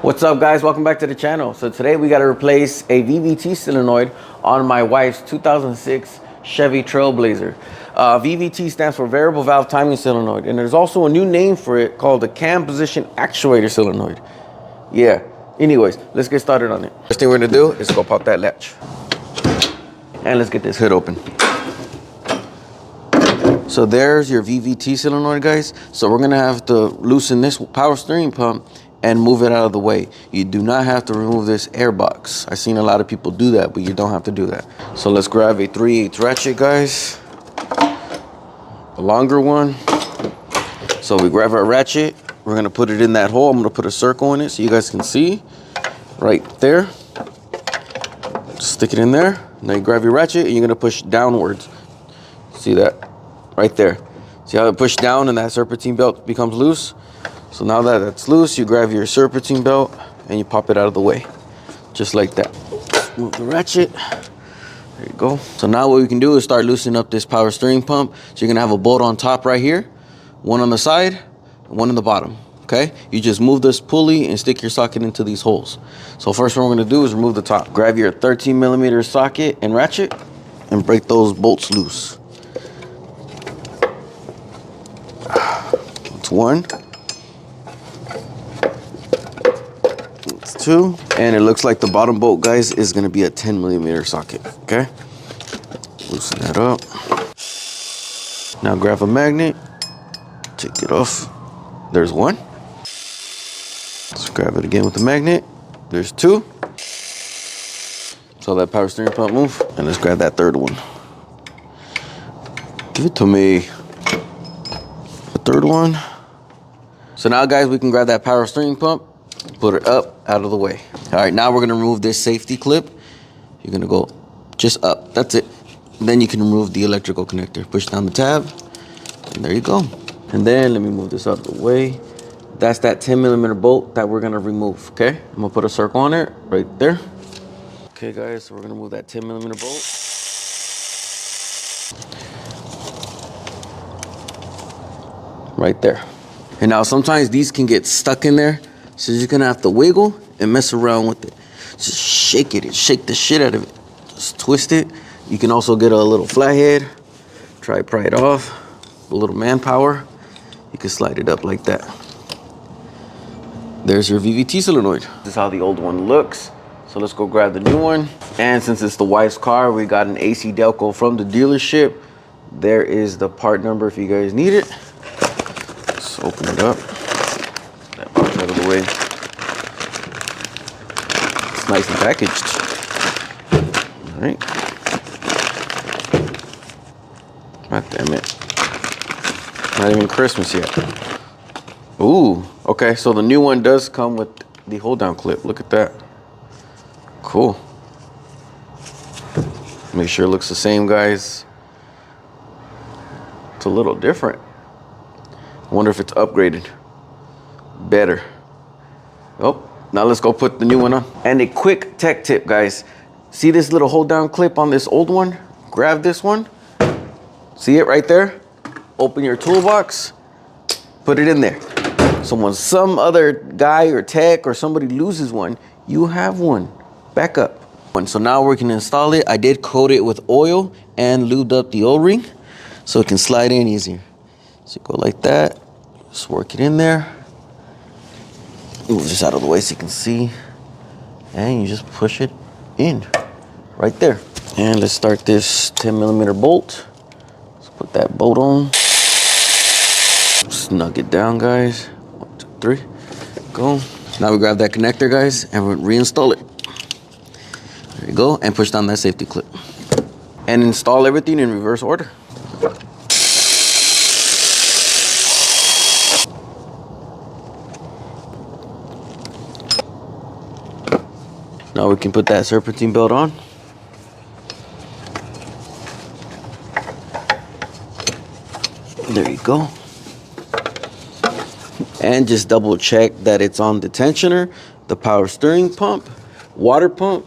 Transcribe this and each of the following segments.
What's up, guys? Welcome back to the channel. So today we got to replace a VVT solenoid on my wife's 2006 Chevy Trailblazer. VVT stands for variable valve timing solenoid, and there's also a new name for it called the cam position actuator solenoid. Yeah, anyways, let's get started on it. First thing we're gonna do is go pop that latch, and let's get this hood open. So there's your VVT solenoid, guys. So we're gonna have to loosen this power steering pump and move it out of the way. You do not have to remove this air box. I've seen a lot of people do that, but you don't have to do that. So let's grab a 3/8 ratchet, guys. A longer one. So we grab our ratchet. We're gonna put it in that hole. I'm gonna put a circle in it so you guys can see. Right there. Stick it in there. Now you grab your ratchet and you're gonna push downwards. See that? Right there. See how it pushed down and that serpentine belt becomes loose? So now that that's loose, you grab your serpentine belt and you pop it out of the way. Just like that. Move the ratchet. There you go. So now what we can do is start loosening up this power steering pump. So you're gonna have a bolt on top right here, one on the side, and one on the bottom, okay? You just move this pulley and stick your socket into these holes. So first what we're gonna do is remove the top. Grab your 13mm socket and ratchet and break those bolts loose. That's one. That's two. And it looks like the bottom bolt, guys, is gonna be a 10mm socket, okay? Loosen that up. Now grab a magnet, take it off. There's one. Let's grab it again with the magnet. There's two. So that power steering pump move. And let's grab that third one. Give it to me. The third one. So now, guys, we can grab that power steering pump, put it up, out of the way. All right, now we're gonna remove this safety clip. You're gonna go just up, that's it. Then you can remove the electrical connector. Push down the tab, and there you go. And then let me move this out of the way. That's that 10mm bolt that we're gonna remove, okay? I'm gonna put a circle on it right there. Okay, guys, so we're gonna move that 10mm bolt. Right there. And now sometimes these can get stuck in there, so you're gonna have to wiggle and mess around with it. Just shake it and shake the shit out of it. Just twist it. You can also get a little flathead, pry it off, a little manpower. You can slide it up like that. There's your VVT solenoid. This is how the old one looks. So let's go grab the new one. And since it's the wife's car, we got an AC Delco from the dealership. There is the part number if you guys need it. Let's open it up. That part's out of the way. It's nice and packaged. All right. God damn it. Not even Christmas yet. Ooh, okay, so the new one does come with the hold down clip. Look at that. Cool. Make sure it looks the same, guys. It's a little different. I wonder if it's upgraded. Better. Oh, now let's go put the new one on. And a quick tech tip, guys. See this little hold down clip on this old one? Grab this one. See it right there? Open your toolbox, put it in there. So when some other guy or tech or somebody loses one, you have one. Back up. So now we can install it. I did coat it with oil and lubed up the O-ring so it can slide in easier. So go like that, just work it in there. Move this out of the way so you can see. And you just push it in, right there. And let's start this 10mm bolt. Put that bolt on. Snug it down, guys. 1, 2, 3. Go. Now we grab that connector, guys, and we reinstall it. There you go. And push down that safety clip. And install everything in reverse order. Now we can put that serpentine belt on. There you go. And just double check that it's on the tensioner, the power steering pump, water pump,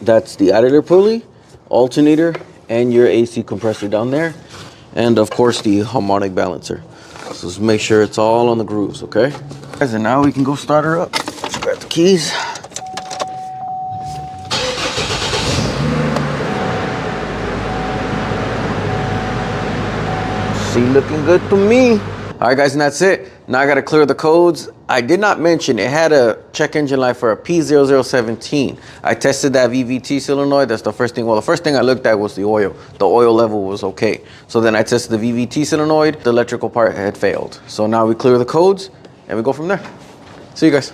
that's the idler pulley, alternator, and your AC compressor down there. And of course the harmonic balancer. So just make sure it's all on the grooves, okay? And now we can go start her up. Let's grab the keys. See, looking good to me. All right, guys, and that's it. Now I gotta clear the codes. I did not mention it had a check engine light for a P0017. I tested that VVT solenoid. That's the first thing. Well, the first thing I looked at was the oil. The oil level was okay. So then I tested the VVT solenoid. The electrical part had failed. So now we clear the codes and we go from there. See you guys.